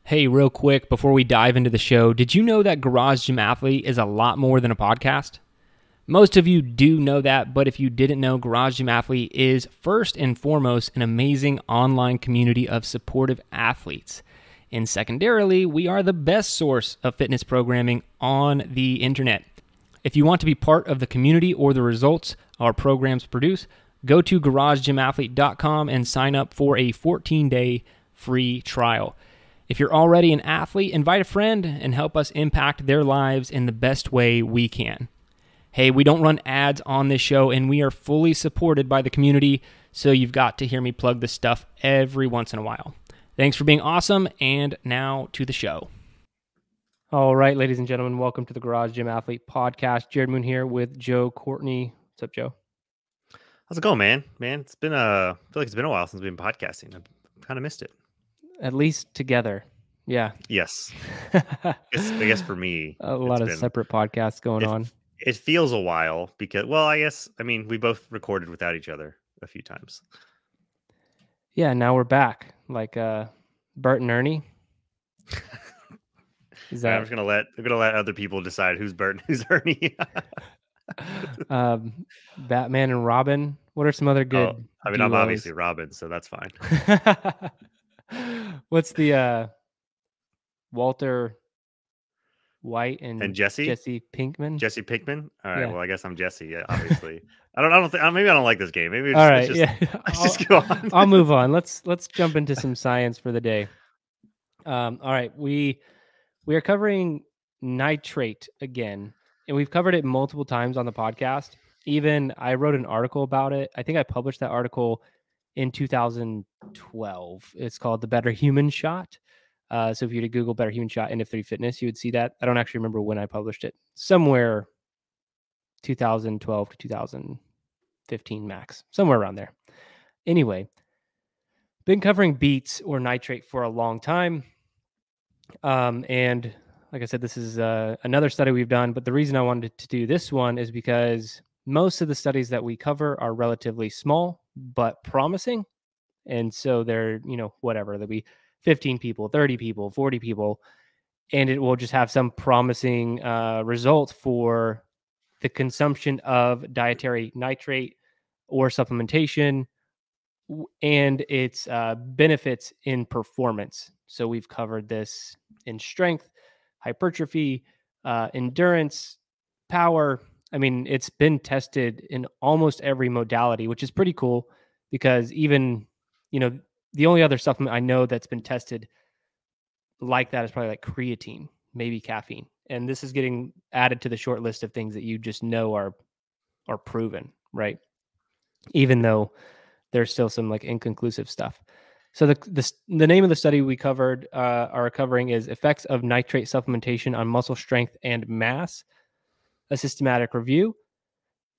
Hey, real quick, before we dive into the show, did you know that Garage Gym Athlete is a lot more than a podcast? Most of you do know that, but if you didn't know, Garage Gym Athlete is first and foremost an amazing online community of supportive athletes. And secondarily, we are the best source of fitness programming on the internet. If you want to be part of the community or the results our programs produce, go to garagegymathlete.com and sign up for a 14-day free trial. If you're already an athlete, invite a friend and help us impact their lives in the best way we can. Hey, we don't run ads on this show, and we are fully supported by the community, so you've got to hear me plug this stuff every once in a while. Thanks for being awesome, and now to the show. All right, ladies and gentlemen, welcome to the Garage Gym Athlete Podcast. Jerred Moon here with Joe Courtney. What's up, Joe? How's it going, man? It's been I feel like it's been a while since we've been podcasting. I've kind of missed it. At least together. Yeah. Yes. I guess for me, a lot of separate podcasts going on. It feels a while because, we both recorded without each other a few times. Yeah, now we're back, like Bert and Ernie. I'm gonna let other people decide who's Bert and who's Ernie. Batman and Robin. What are some other good? I'm obviously Robin, so that's fine. What's the Walter White and Jesse Pinkman? Jesse Pinkman. All right. Yeah. Well, I guess I'm Jesse. Yeah, obviously. Maybe I don't like this game. Maybe all right. Let's just go on. I'll move on. Let's jump into some science for the day. All right. We are covering nitrate again, and we've covered it multiple times on the podcast. Even I wrote an article about it. I think I published that article in 2012. It's called The Better Human Shot. So if you were to Google Better Human Shot NF3 Fitness, you would see that. I don't actually remember when I published it. Somewhere 2012 to 2015 max. Somewhere around there. Anyway, been covering beets or nitrate for a long time. And like I said, this is another study we've done. But the reason I wanted to do this one is because most of the studies that we cover are relatively small, but promising. And so they're, whatever. There'll be 15 people, 30 people, 40 people, and it will just have some promising result for the consumption of dietary nitrate or supplementation and its benefits in performance. So we've covered this in strength, hypertrophy, endurance, power. I mean, it's been tested in almost every modality, which is pretty cool because even, the only other supplement I know that's been tested like that is probably like creatine, maybe caffeine. And this is getting added to the short list of things that you just know are proven, right? Even though there's still some like inconclusive stuff. So the name of the study we are covering is Effects of Nitrate Supplementation on Muscle Strength and Mass, a systematic review.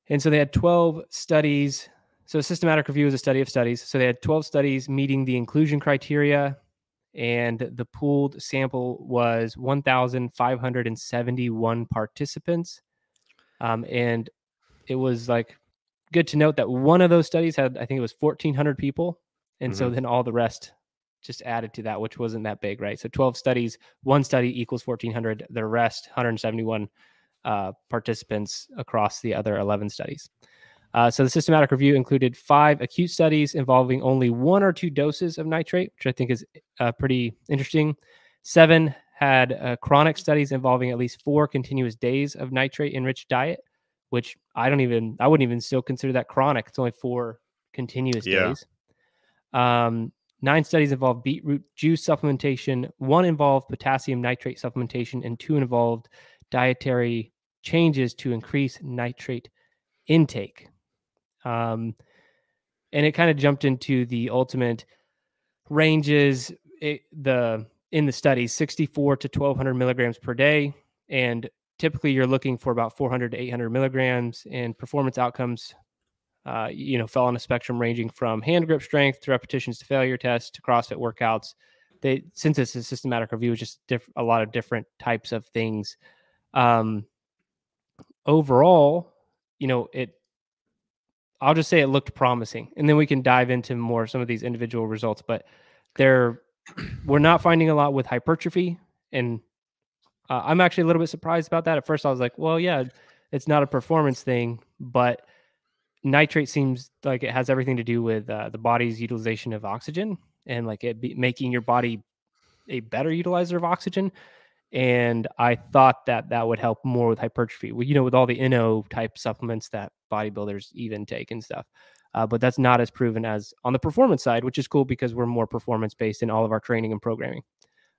And so they had 12 studies. So a systematic review is a study of studies. So they had 12 studies meeting the inclusion criteria, and the pooled sample was 1,571 participants. And it was like good to note that one of those studies had, I think it was 1,400 people. And so then all the rest just added to that, which wasn't that big, right? So 12 studies, one study equals 1,400, the rest 171 participants across the other 11 studies. So the systematic review included 5 acute studies involving only 1 or 2 doses of nitrate, which I think is pretty interesting. 7 had chronic studies involving at least 4 continuous days of nitrate-enriched diet, which I wouldn't even still consider that chronic. It's only 4 continuous days. 9 studies involved beetroot juice supplementation. 1 involved potassium nitrate supplementation, and 2 involved dietary changes to increase nitrate intake. And it kind of jumped into the ultimate ranges in the studies, 64 to 1,200 milligrams per day. And typically you're looking for about 400 to 800 milligrams, and performance outcomes, fell on a spectrum ranging from hand grip strength to repetitions to failure tests to CrossFit workouts. Since it's a systematic review, it's just a lot of different types of things. Overall, I'll just say it looked promising, and then we can dive into more some of these individual results. But they're We're not finding a lot with hypertrophy, and I'm actually a little bit surprised about that. At first, I was like, well, yeah, it's not a performance thing, but nitrate seems like it has everything to do with the body's utilization of oxygen and like making your body a better utilizer of oxygen. And I thought that that would help more with hypertrophy. Well, with all the NO type supplements that bodybuilders even take and stuff. But that's not as proven as on the performance side, which is cool because we're more performance based in all of our training and programming.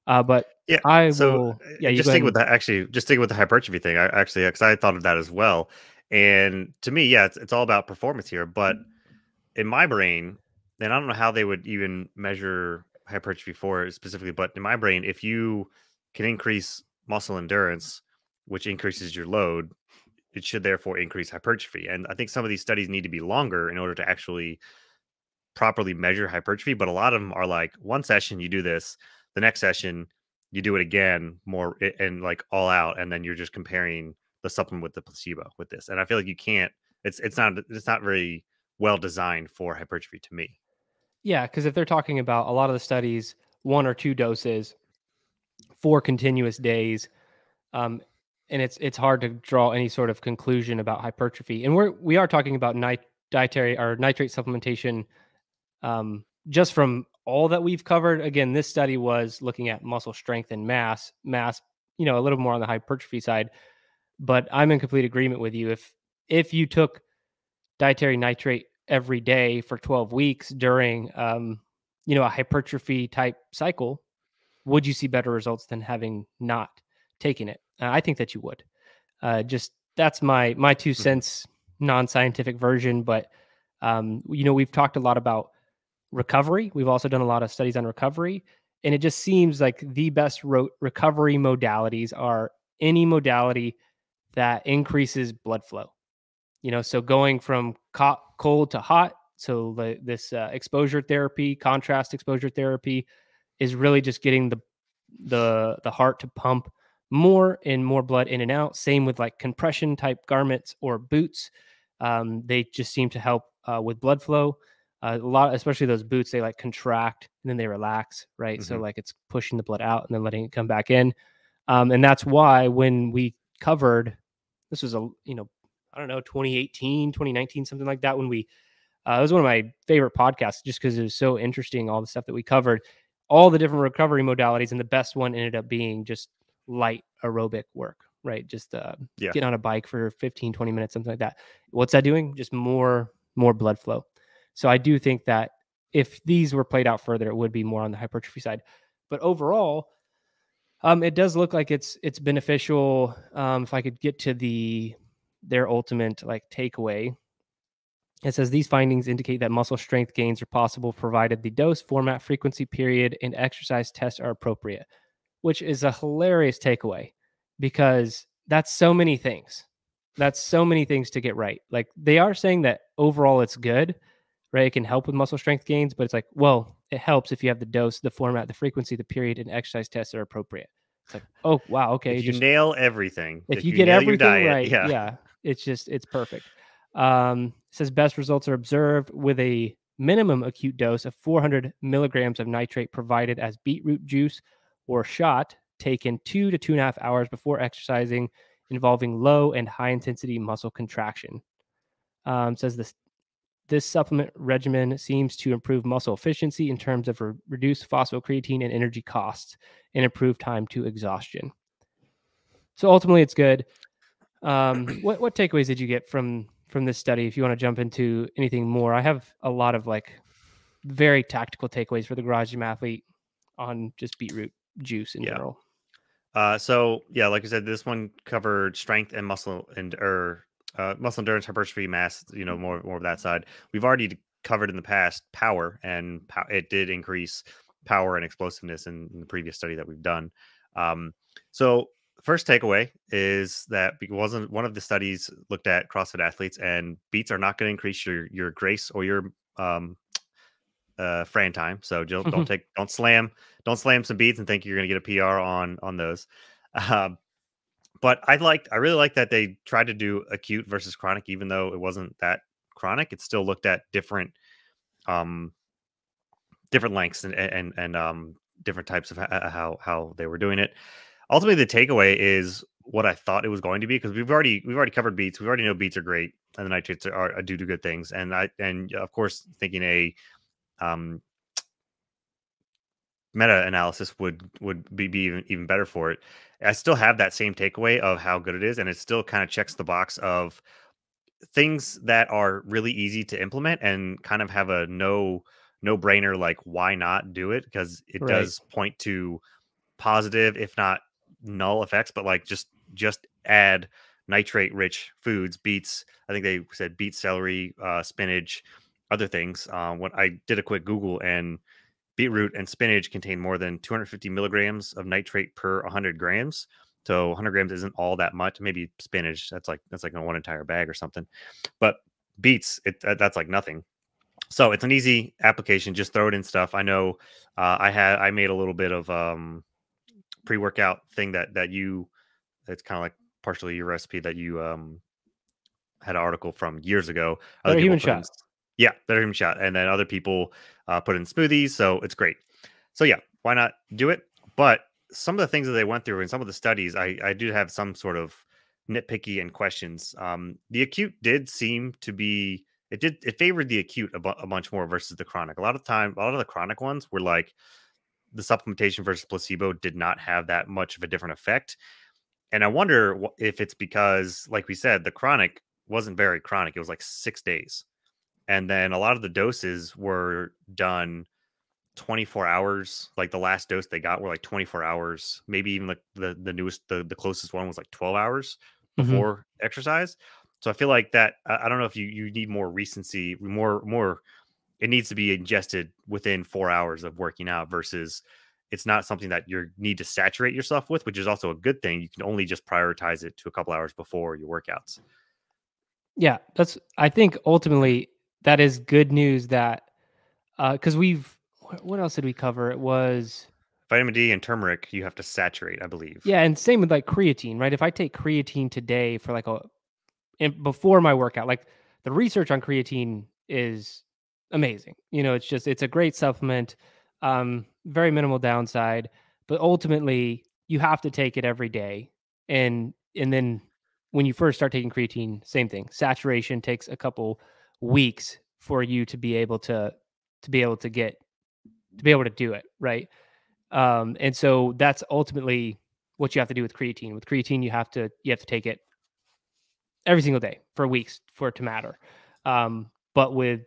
But Yeah. I So will, yeah, you just go ahead sticking with and, that, actually, just sticking with the hypertrophy thing. I actually, because I thought of that as well. And to me, yeah, it's all about performance here. But in my brain, and I don't know how they would even measure hypertrophy for it specifically, but in my brain, if you can increase muscle endurance, which increases your load, it should therefore increase hypertrophy. And I think some of these studies need to be longer in order to actually properly measure hypertrophy, but a lot of them are like one session you do this, the next session you do it again and like all out, and then you're just comparing the supplement with the placebo with this. And I feel like you can't. It's not very well designed for hypertrophy to me. yeah, because if they're talking about a lot of the studies, 1 or 2 doses for continuous days, um, and it's hard to draw any sort of conclusion about hypertrophy. And we are talking about dietary or nitrate supplementation, just from all that we've covered. Again, this study was looking at muscle strength and mass, a little more on the hypertrophy side. But I'm in complete agreement with you. If you took dietary nitrate every day for 12 weeks during, a hypertrophy type cycle, would you see better results than having not taken it? I think that you would. Just that's my 2 cents, non-scientific version. But we've talked a lot about recovery. We've also done a lot of studies on recovery, and it just seems like the best recovery modalities are any modality that increases blood flow. So going from cold to hot. So this exposure therapy, contrast exposure therapy, is really just getting the heart to pump more and more blood in and out. Same with like compression type garments or boots. They just seem to help with blood flow. A lot, especially those boots, they like contract and then they relax, right? So Hmm. like it's pushing the blood out and then letting it come back in. And that's why when we covered, this was I don't know, 2018, 2019, something like that, when we it was one of my favorite podcasts just because it was so interesting, all the stuff that we covered, all the different recovery modalities. And the best one ended up being just light aerobic work, right? Just Yeah. getting on a bike for 15, 20 minutes, something like that. What's that doing? Just more blood flow. So I do think that if these were played out further, it would be more on the hypertrophy side. But overall, it does look like it's beneficial. If I could get to their ultimate like takeaway, it says these findings indicate that muscle strength gains are possible provided the dose, format, frequency, period, and exercise tests are appropriate, which is a hilarious takeaway because that's so many things. That's so many things to get right. Like they are saying that overall it's good, right? It can help with muscle strength gains, but it's like, well, it helps if you have the dose, the format, the frequency, the period, and exercise tests are appropriate. It's like, oh wow, okay, If you just nail everything, if if you you get nail your everything diet, right, yeah. yeah, it's perfect. It says best results are observed with a minimum acute dose of 400 milligrams of nitrate provided as beetroot juice or shot taken 2 to 2.5 hours before exercising, involving low and high intensity muscle contraction. Says this supplement regimen seems to improve muscle efficiency in terms of reduced phosphocreatine and energy costs and improve time to exhaustion. So ultimately, it's good. What takeaways did you get from this study? If you want to jump into anything more, I have a lot of like very tactical takeaways for the garage gym athlete on just beetroot juice in Yeah. general. So yeah, like I said, this one covered strength and muscle endurance, hypertrophy, mass. More of that side. We've already covered in the past power, and it did increase power and explosiveness in the previous study that we've done. Um, so first takeaway is that because wasn't one of the studies looked at CrossFit athletes, and beats are not going to increase your grace or your um, Fran time. So Jill, don't slam some beats and think you're going to get a PR on those. Um, but I really like that they tried to do acute versus chronic, even though it wasn't that chronic. It still looked at different lengths and different types of how they were doing it. Ultimately, the takeaway is what I thought it was going to be, because we've already covered beets. We already know beets are great, and the nitrates are do good things. And of course, thinking a um, meta analysis would be even better for it. I still have that same takeaway of how good it is, and it still kind of checks the box of things that are really easy to implement and kind of have a no brainer, like why not do it, because it Right. does point to positive, if not null effects, but like just add nitrate rich foods, beets. I think they said beet, celery, spinach, other things. When I did a quick Google, and beetroot and spinach contain more than 250 milligrams of nitrate per 100 grams. So 100 grams isn't all that much. Maybe spinach, that's like one entire bag or something. But beets, that's like nothing. So it's an easy application. Just throw it in stuff. I know I made a little bit of pre-workout thing that you, it's kind of like partially your recipe that you had an article from years ago. Other Better people human put in, shot. yeah, better human shot, and then other people put in smoothies. So it's great. So yeah, why not do it? But some of the things that they went through and some of the studies, I do have some sort of nitpicky and questions. The acute did seem to be, it favored the acute a bunch more versus the chronic. A lot of the chronic ones were like the supplementation versus placebo did not have that much of a different effect. And I wonder if it's because, like we said, the chronic wasn't very chronic. It was like 6 days. And then a lot of the doses were done 24 hours. Like the last dose they got were like 24 hours, maybe even like the newest, the closest one was like 12 hours Hmm. before exercise. So I feel like that, I don't know if you need more recency, more, it needs to be ingested within 4 hours of working out versus it's not something that you need to saturate yourself with, which is also a good thing. You can only just prioritize it to a couple hours before your workouts. Yeah, I think ultimately that is good news that because what else did we cover? It was Vitamin D and turmeric, you have to saturate, I believe. yeah, and same with like creatine, right? If I take creatine today for like before my workout, like the research on creatine is amazing. It's a great supplement, very minimal downside, but ultimately you have to take it every day. And then when you first start taking creatine, same thing. Saturation takes a couple weeks for you to be able to do it, right? And so that's ultimately what you have to do with creatine. With creatine, you have to take it every single day for weeks for it to matter. But with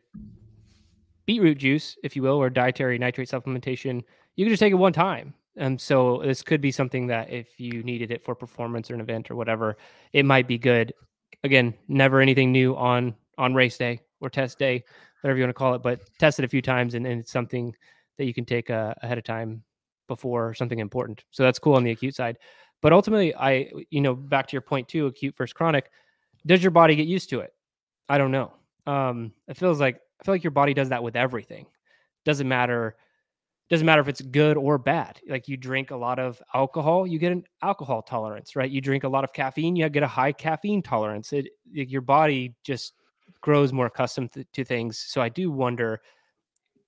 beetroot juice, if you will, or dietary nitrate supplementation, you can just take it one time. So this could be something that if you needed it for performance or an event or whatever, it might be good. Again, never anything new on race day or test day, whatever you want to call it, but test it a few times and it's something that you can take ahead of time before something important. So that's cool on the acute side. But ultimately, back to your point too, acute versus chronic, does your body get used to it? I don't know. I feel like your body does that with everything. Doesn't matter. Doesn't matter if it's good or bad. Like you drink a lot of alcohol, you get an alcohol tolerance, right? You drink a lot of caffeine, you get a high caffeine tolerance. Your body just grows more accustomed to things. So I do wonder.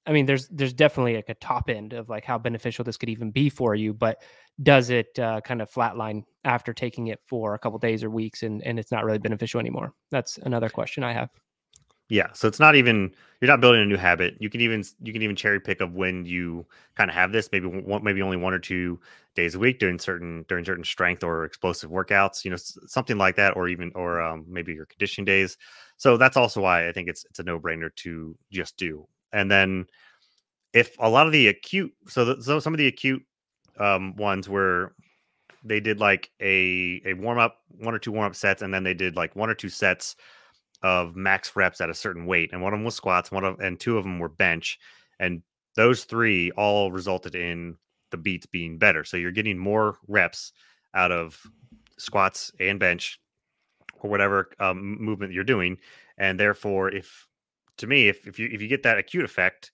I mean, there's definitely like a top end of like how beneficial this could even be for you, but does it kind of flatline after taking it for a couple days or weeks and it's not really beneficial anymore? That's another question I have. Yeah, so it's not even, you're not building a new habit. You can even cherry pick of when you kind of have this. Maybe only 1 or 2 days a week during certain strength or explosive workouts. Something like that, or maybe your conditioning days. So that's also why I think it's a no brainer to just do. And then if a lot of the acute, so some of the acute ones where they did like a warm up, 1 or 2 warm up sets, and then they did like 1 or 2 sets of max reps at a certain weight, and one of them was squats, and 2 of them were bench, and those 3 all resulted in the beats being better. So you're getting more reps out of squats and bench or whatever movement you're doing, and therefore, if you get that acute effect,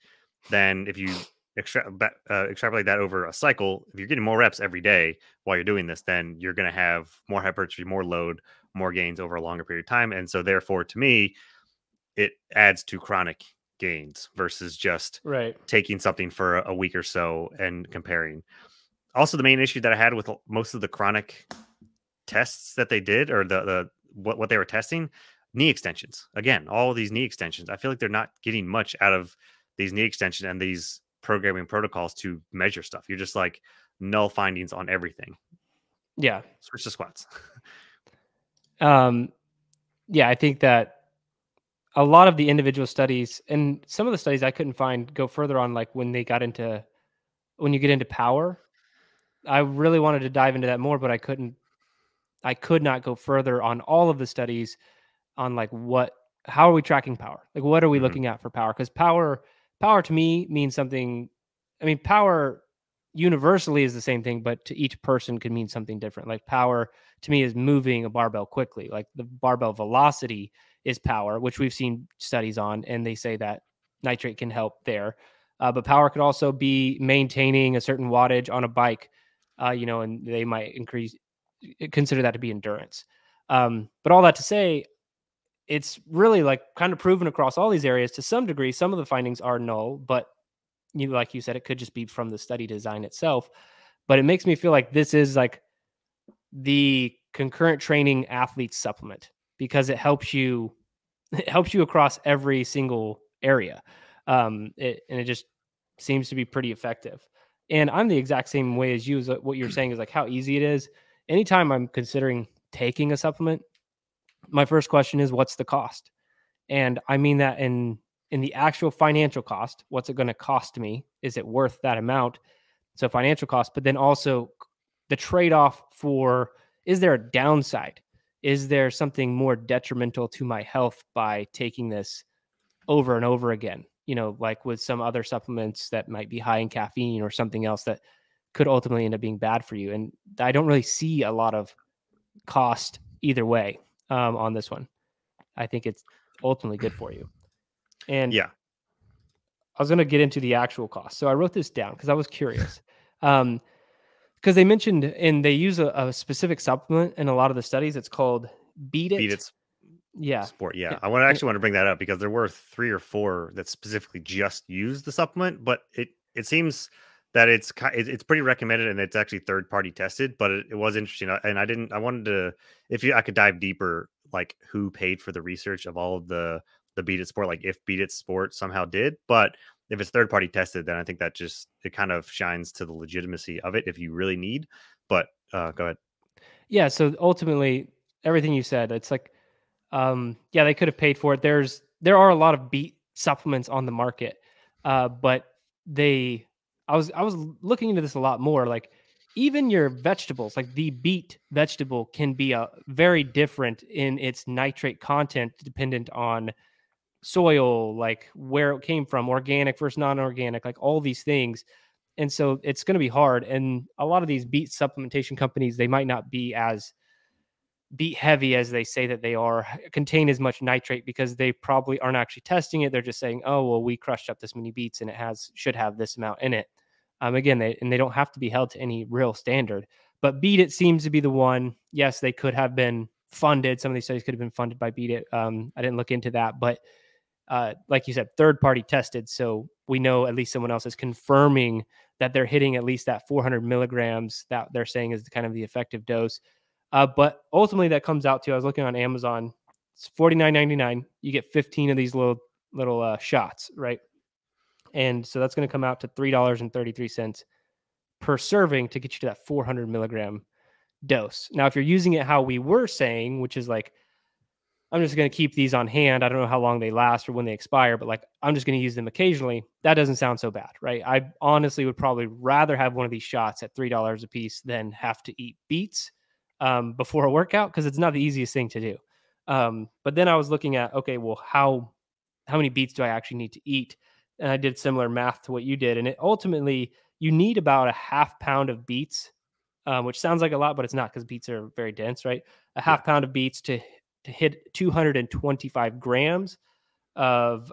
then if you extrapolate that over a cycle, if you're getting more reps every day while you're doing this, then you're going to have more hypertrophy, more load, more gains over a longer period of time. And so therefore, to me, it adds to chronic gains versus just Right. taking something for a week or so and comparing. Also, the main issue that I had with most of the chronic tests that they did, or what they were testing, knee extensions. Again, all of these knee extensions. I feel like they're not getting much out of these knee extensions and these programming protocols to measure stuff. You're just like null findings on everything. Yeah. Switch to squats. Um, yeah, I think that a lot of the individual studies and some of the studies I couldn't find go further on, like when you get into power. I really wanted to dive into that more, but I could not go further on all of the studies on like how are we tracking power? Like what are we Hmm. looking at for power? Because power to me means something. I mean, power universally is the same thing, but to each person could mean something different. Like power to me is moving a barbell quickly. Like the barbell velocity is power, which we've seen studies on, and they say that nitrate can help there. But power could also be maintaining a certain wattage on a bike, and they might consider that to be endurance. But all that to say, it's really like kind of proven across all these areas to some degree. Some of the findings are null, but like you said, it could just be from the study design itself. But it makes me feel like this is like the concurrent training athlete supplement because it helps you across every single area. And it just seems to be pretty effective. And I'm the exact same way as you. Is what you're saying is like how easy it is. Anytime I'm considering taking a supplement, my first question is what's the cost? And I mean that in the actual financial cost, what's it going to cost me? Is it worth that amount? So financial cost, but then also the trade-off for, is there a downside? Is there something more detrimental to my health by taking this over and over again? Like with some other supplements that might be high in caffeine or something else that could ultimately end up being bad for you. And I don't really see a lot of cost either way on this one. I think it's ultimately good for you. And Yeah. I was going to get into the actual cost. So I wrote this down because I was curious. Because they mentioned and they use a specific supplement in a lot of the studies. It's called Beat Beat It. It Yeah. Sport. Yeah. And, I want to bring that up because there were 3 or 4 that specifically just use the supplement, but it seems that it's pretty recommended and it's actually third party tested, but it was interesting. And I wanted to, if I could dive deeper, like who paid for the research of all of the Beat It Sport, like if Beat It Sport somehow did, but if it's third party tested, then I think that just, it kind of shines to the legitimacy of it if you really need, but go ahead. yeah. So ultimately, everything you said, it's like, yeah, they could have paid for it. There are a lot of beet supplements on the market, but they, I was looking into this a lot more. Like even your vegetables, like the beet vegetable, can be a very different in its nitrate content, dependent on soil, like where it came from, organic versus non-organic, like all these things. And so it's going to be hard. And a lot of these beet supplementation companies, they might not be as beet heavy as they say that they are, contain as much nitrate because they probably aren't actually testing it. They're just saying, oh, well, we crushed up this many beets and should have this amount in it. Again, they don't have to be held to any real standard, but Beat It seems to be the one. Yes, they could have been funded. Some of these studies could have been funded by Beat It. I didn't look into that, but like you said, third party tested. So we know at least someone else is confirming that they're hitting at least that 400 milligrams that they're saying is kind of the effective dose. But ultimately, that comes out to, I was looking on Amazon, it's $49.99. You get 15 of these little shots, right? And so that's going to come out to $3.33 per serving to get you to that 400 milligram dose. Now, if you're using it how we were saying, which is like, I'm just going to keep these on hand. I don't know how long they last or when they expire, but like I'm just going to use them occasionally. That doesn't sound so bad, right? I honestly would probably rather have one of these shots at $3 a piece than have to eat beets before a workout because it's not the easiest thing to do. But then I was looking at, okay, well, how many beets do I actually need to eat? And I did similar math to what you did, and it ultimately you need about a half pound of beets, which sounds like a lot, but it's not because beets are very dense, right? A Yeah. half pound of beets to hit 225 grams of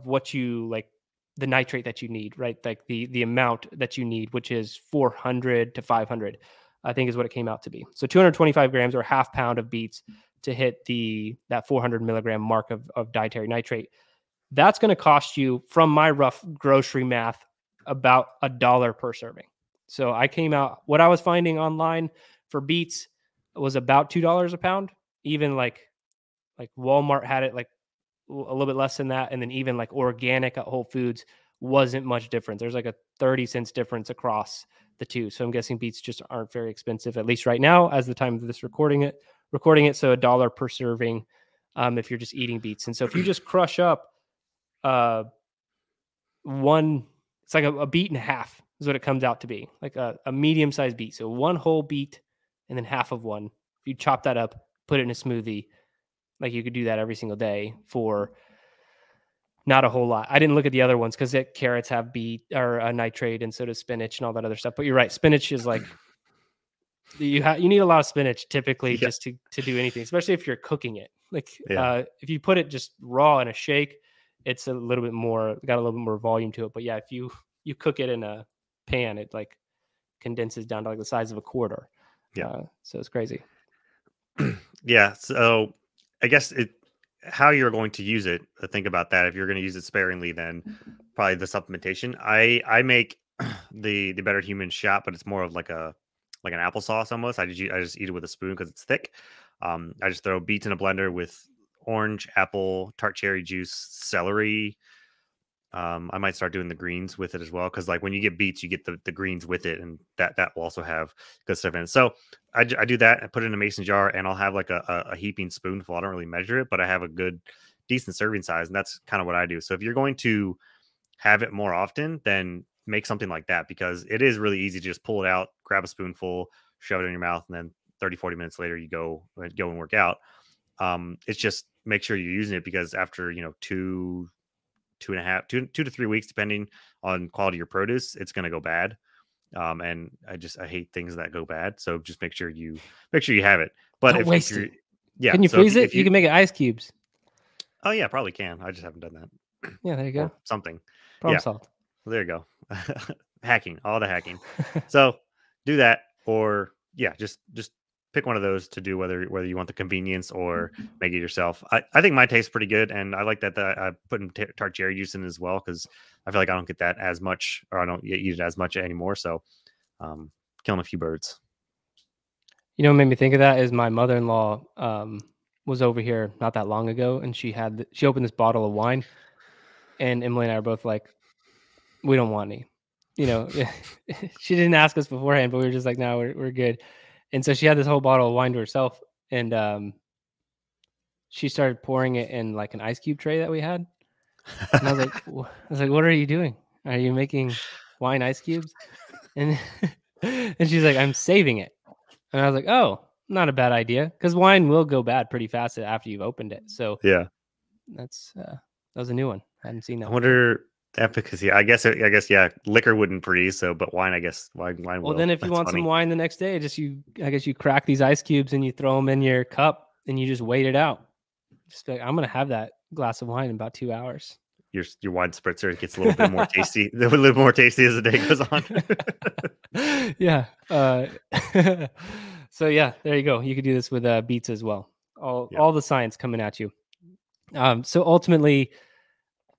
what you like, the nitrate that you need, right? Like the amount that you need, which is 400 to 500, I think is what it came out to be. So 225 grams or half pound of beets to hit that 400 milligram mark of dietary nitrate. That's going to cost you, from my rough grocery math, about $1 per serving. So I came out, what I was finding online for beets was about $2 a pound. Even like Walmart had it like a little bit less than that. And then even like organic at Whole Foods wasn't much difference. There's like a 30 cents difference across the two. So I'm guessing beets just aren't very expensive, at least right now, as the time of this recording it. So $1 per serving if you're just eating beets. And so if you just crush up one, it's like a beet and a half is what it comes out to be, like a medium-sized beet. So one whole beet and then half of one. If you chop that up, put it in a smoothie, like you could do that every single day for not a whole lot. I didn't look at the other ones because carrots have beet or nitrate, and so does spinach and all that other stuff. But you're right, spinach is like you need a lot of spinach typically just to do anything, especially if you're cooking it. Like if you put it just raw in a shake, it's got a little bit more volume to it. But yeah, if you cook it in a pan, it like condenses down to like the size of a quarter. So it's crazy. Yeah. So I guess how you're going to use it, think about that. If you're going to use it sparingly, then probably the supplementation. I make the Better Human shot, but it's more of like an applesauce almost. I just eat it with a spoon because it's thick. I just throw beets in a blender with orange, apple, tart cherry juice, celery. I might start doing the greens with it as well, because like when you get beets, you get the greens with it, and that will also have good stuff in it. So I do that. I put it in a mason jar, and I'll have like a heaping spoonful. I don't really measure it, but I have a decent serving size, and that's kind of what I do. So if you're going to have it more often, then make something like that, because it is really easy to just pull it out, grab a spoonful, shove it in your mouth, and then 30-40 minutes later you go and work out. It's just make sure you're using it, because after 2 to 3 weeks, depending on quality of your produce, it's going to go bad. And I hate things that go bad. So just make sure you have it. But don't waste it. Yeah. Can you freeze it? You can make it ice cubes. Oh yeah, probably can. I just haven't done that. Yeah, there you go. Or something. Problem solved. Well, there you go. Hacking, all the hacking. So do that, or just pick one of those to do, whether you want the convenience or make it yourself. I think mine tastes pretty good, and I like that I put in tart cherry juice in as well, because I feel like I don't get that as much, or I don't eat it as much anymore. So killing a few birds. What made me think of that is my mother-in-law was over here not that long ago, and she opened this bottle of wine, and Emily and I are both like, we don't want any. She didn't ask us beforehand, but we were just like, no, we're good. And so she had this whole bottle of wine to herself, and she started pouring it in like an ice cube tray that we had. And I was like, what are you doing? Are you making wine ice cubes? And and she's like, I'm saving it. And I was like, oh, not a bad idea, because wine will go bad pretty fast after you've opened it. So yeah, that was a new one. I hadn't seen that. I wonder efficacy. I guess yeah, liquor wouldn't freeze, so but wine, I guess wine will. Well, then if you want some wine the next day, I guess you crack these ice cubes and you throw them in your cup and you just wait it out. Just like, I'm gonna have that glass of wine in about 2 hours. Your wine spritzer gets a little bit more tasty, a little bit more tasty as the day goes on. Yeah. So yeah, there you go. You could do this with beets as well. All the science coming at you. So ultimately,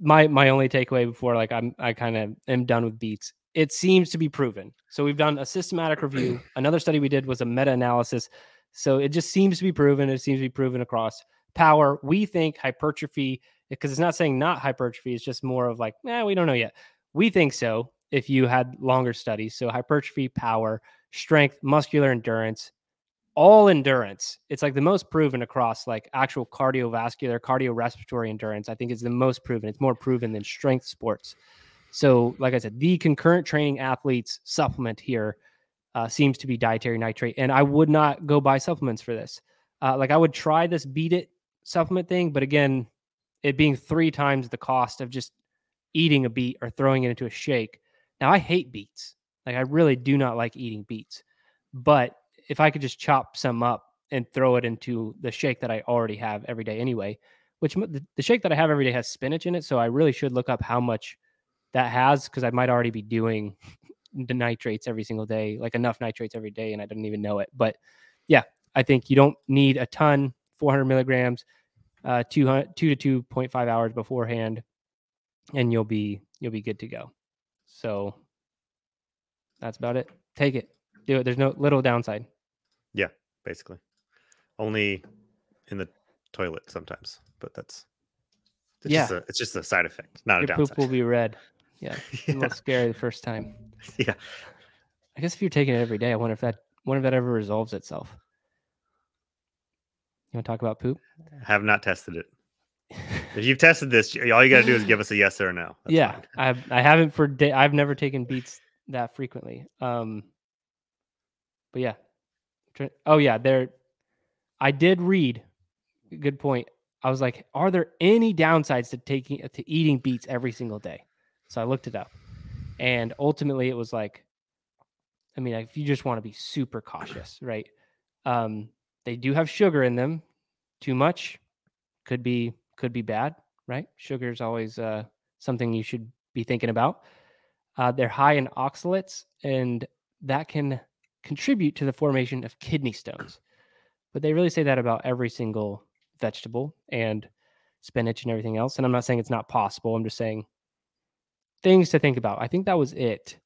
my only takeaway before I kind of am done with beets, it seems to be proven. So we've done a systematic review. Another study we did was a meta-analysis. So it just seems to be proven. It seems to be proven across power. We think hypertrophy, because it's not saying not hypertrophy. It's just more of like, we don't know yet. We think so if you had longer studies. So hypertrophy, power, strength, muscular endurance, all endurance. It's like the most proven across like actual cardiorespiratory endurance. I think is the most proven. It's more proven than strength sports. So like I said, the concurrent training athletes supplement here seems to be dietary nitrate. And I would not go buy supplements for this. I would try this Beat It supplement thing, but again, it being 3 times the cost of just eating a beet or throwing it into a shake. Now, I hate beets. Like, I really do not like eating beets. But if I could just chop some up and throw it into the shake that I already have every day anyway, which the shake that I have every day has spinach in it, so I really should look up how much that has, because I might already be doing the nitrates every single day, like enough nitrates every day, and I didn't even know it. But yeah, I think you don't need a ton. 400 milligrams, 2 to 2.5 hours beforehand, and you'll be good to go. So that's about it. Take it, do it. There's no little downside. Yeah, basically. Only in the toilet sometimes, but it's just a side effect, not a Your downside. poop will be red. Yeah, Yeah. a little scary the first time. Yeah. I guess if you're taking it every day, I wonder if that ever resolves itself. You want to talk about poop? Have not tested it. If you've tested this, all you got to do is give us a yes or a no. That's yeah, fine. I haven't for I've never taken beets that frequently. But yeah. Oh yeah, I did read. Good point. I was like, are there any downsides to eating beets every single day? So I looked it up, and ultimately it was like, I mean, if you just want to be super cautious, right? They do have sugar in them. Too much could be bad, right? Sugar is always something you should be thinking about. They're high in oxalates, and that can contribute to the formation of kidney stones. But they really say that about every single vegetable and spinach and everything else. And I'm not saying it's not possible. I'm just saying things to think about. I think that was it.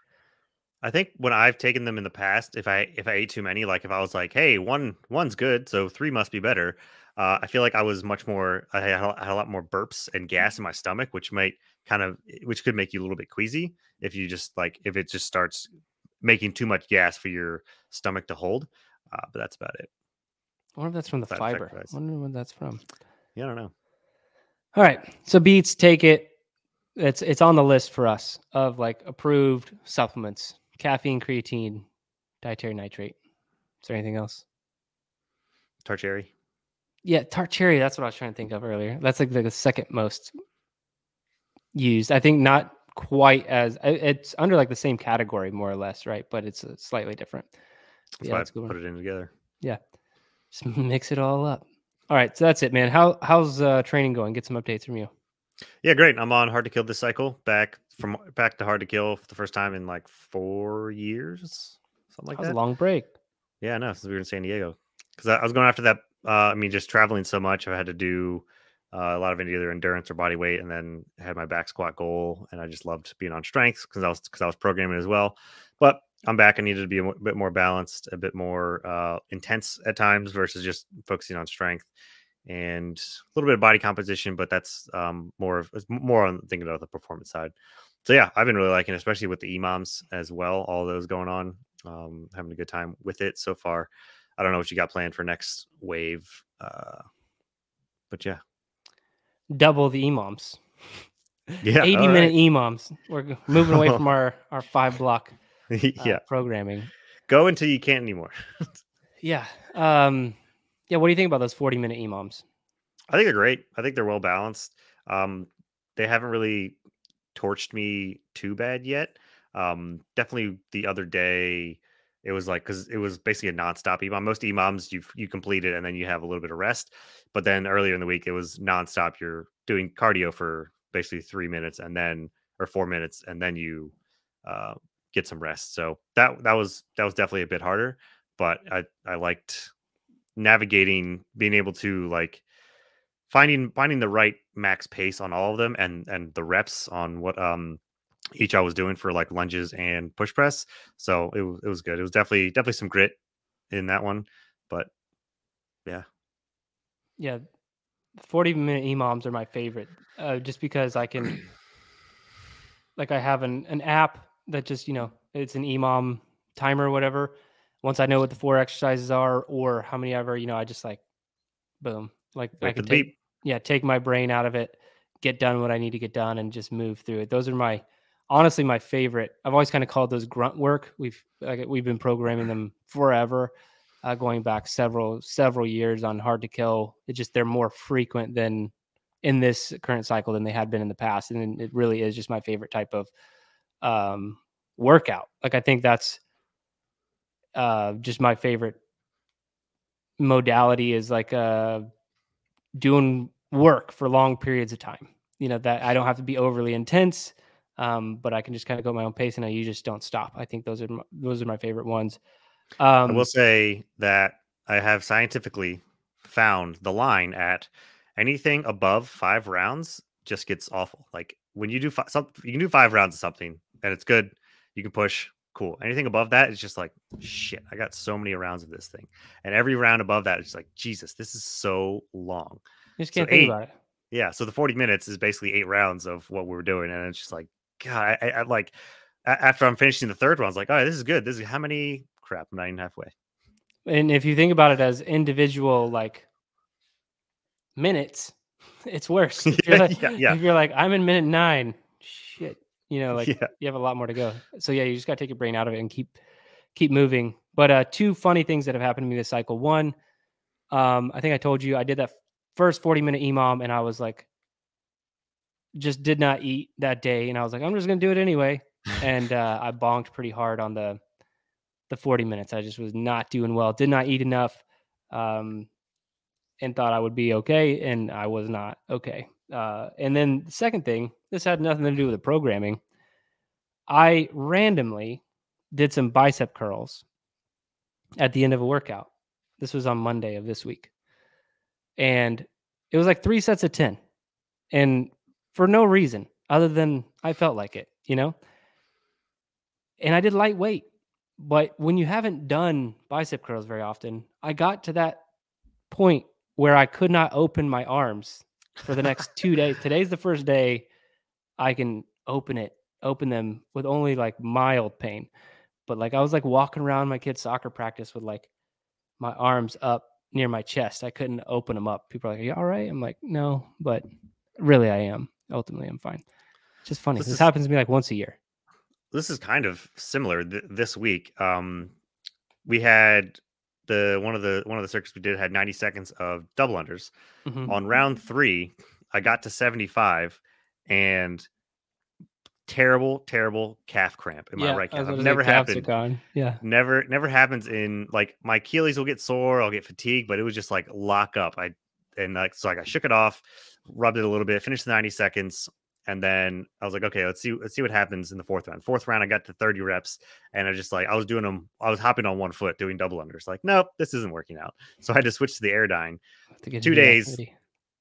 I think when I've taken them in the past, if I ate too many, like if I was like, hey, one's good, so three must be better. I feel like I was much more. I had a lot more burps and gas in my stomach, which which could make you a little bit queasy if you just like if it just starts making too much gas for your stomach to hold. But that's about it. I wonder if that's from the Side fiber. effect-wise. I wonder what that's from. Yeah, I don't know. All right. So beets, take it. It's on the list for us of like approved supplements. Caffeine, creatine, dietary nitrate. Is there anything else? Tart cherry. Yeah, tart cherry. That's what I was trying to think of earlier. That's like the second most used. I think not quite as it's under like the same category more or less, right? But it's slightly different. That's Yeah, why I that's a good one. put it in together. Yeah, just mix it all up. All right, so that's it, man. How's training going? Get some updates from you. Yeah, great. I'm on Hard to Kill this cycle. Back to Hard to Kill for the first time in like 4 years, something like How's a that. long break? Yeah, no, since we were in San Diego, because I was going after that. I mean, just traveling so much, I had to do a lot of either endurance or body weight, and then had my back squat goal, and I just loved being on strength because I was programming as well. But I'm back. I needed to be a bit more balanced, a bit more intense at times versus just focusing on strength and a little bit of body composition, but that's more on thinking about the performance side. So yeah, I've been really liking it, especially with the EMOMs as well, all those going on. Having a good time with it so far. I don't know what you got planned for next wave, but yeah, Double the EMOMs. yeah, 80-minute EMOMs. We're moving away from our 5-block yeah, programming. go until you can't anymore. Yeah. Yeah. What do you think about those 40-minute EMOMs? I think they're great. I think they're well balanced. They haven't really torched me too bad yet. Definitely the other day, it was like because it was basically a nonstop EMOM. Most EMOMs you complete it and then you have a little bit of rest. But then earlier in the week, it was nonstop. You're doing cardio for basically 3 minutes and then or 4 minutes, and then you get some rest. So that was definitely a bit harder. But I liked navigating, being able to like finding the right max pace on all of them and the reps on what each I was doing for like lunges and push press. So it was good. It was definitely some grit in that one, but yeah. Yeah. 40-minute EMOMs are my favorite, just because I can, like, I have an app that just, it's an EMOM timer or whatever. Once I know what the 4 exercises are or how many ever, I just like, boom, like I Wait for can the beep. take my brain out of it, get done what I need to get done, and just move through it. Those are honestly my favorite. I've always kind of called those grunt work. We've been programming them forever, going back several years on Hard to Kill. It's just they're more frequent than in this current cycle than they had been in the past, and it really is just my favorite type of workout. Like I think that's just my favorite modality is like doing work for long periods of time. That I don't have to be overly intense, but I can just kind of go my own pace, and you just don't stop. I think those are my favorite ones. I will say that I have scientifically found the line at anything above 5 rounds just gets awful. Like when you do you can do 5 rounds of something and it's good. You can push. Cool. Anything above that is just like, shit, I got so many rounds of this thing. And every round above that is like, Jesus, this is so long. You just So can't think eight, about it. yeah. So the 40 minutes is basically 8 rounds of what we were doing. And it's just like, God, I like, after I'm finishing the third one, I was like, all right, this is good. This is how many? Crap, I'm not even halfway. And if you think about it as individual like minutes, it's worse. Yeah. If you're like, I'm in minute 9, shit, like Yeah. you have a lot more to go. So yeah, you just got to take your brain out of it and keep moving. But two funny things that have happened to me this cycle. One, I think I told you I did that first 40-minute EMOM and I was like, just did not eat that day. And I was like, I'm just going to do it anyway. And I bonked pretty hard on the 40 minutes. I just was not doing well. Did not eat enough. And thought I would be okay, and I was not okay. And then the second thing, this had nothing to do with the programming. I randomly did some bicep curls at the end of a workout. This was on Monday of this week. And it was like 3 sets of 10. And for no reason other than I felt like it, And I did lightweight. But when you haven't done bicep curls very often, I got to that point where I could not open my arms for the next 2 days. Today's the first day I can open them with only like mild pain. But like I was like walking around my kid's soccer practice with like my arms up near my chest. I couldn't open them up. People are like, "Are you all right?" I'm like, "No," but really I am. Ultimately, I'm fine. It's just funny. This happens to me like once a year. This is kind of similar this week. We had one of the circuits we did had 90 seconds of double unders. Mm-hmm. On round 3, I got to 75 and terrible calf cramp in my right calf. I've never happened. Yeah. Never happens in like my Achilles will get sore, I'll get fatigued, but it was just like lock up. I shook it off, rubbed it a little bit, finished the 90 seconds, and then I was like, okay, let's see what happens in the fourth round. Fourth round, I got to 30 reps, and I was hopping on one foot doing double unders. Like, nope, this isn't working out. So I had to switch to the Airdyne. 2 days.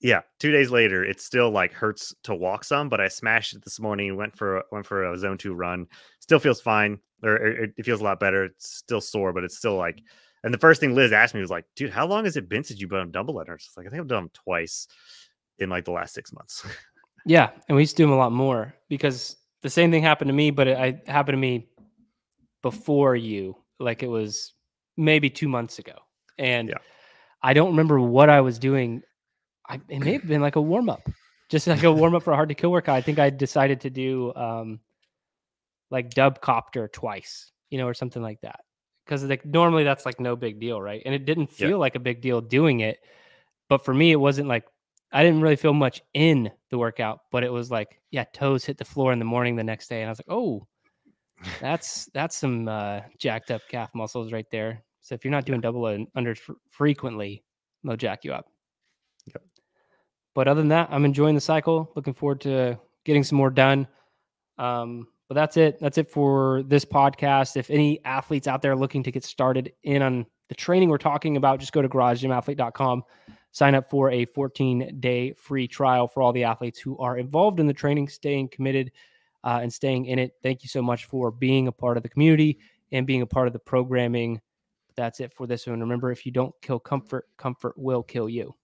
Yeah, 2 days later, it still like hurts to walk some, but I smashed it this morning. Went for a zone 2 run. Still feels fine, or it feels a lot better. It's still sore, but it's still like. And the first thing Liz asked me was like, "Dude, how long has it been since you've done double unders?" It's like, I think I've done them twice in like the last 6 months. Yeah, and we used to do them a lot more because the same thing happened to me, but it happened to me before you. Like it was maybe 2 months ago, and I don't remember what I was doing. It may have been like a warm up, just like a warm up for a hard to kill workout. I think I decided to do like dub copter twice, or something like that. Because like normally that's like no big deal, right? And it didn't feel like a big deal doing it, but for me it wasn't like I didn't really feel much in the workout, but it was like toes hit the floor in the morning the next day, and I was like, oh, that's some jacked up calf muscles right there. So if you're not doing double unders frequently, they'll jack you up. Yep. But other than that, I'm enjoying the cycle. Looking forward to getting some more done. But that's it. That's it for this podcast. If any athletes out there looking to get started in on the training we're talking about, just go to garagegymathlete.com. Sign up for a 14-day free trial for all the athletes who are involved in the training, staying committed and staying in it. Thank you so much for being a part of the community and being a part of the programming. That's it for this one. Remember, if you don't kill comfort, comfort will kill you.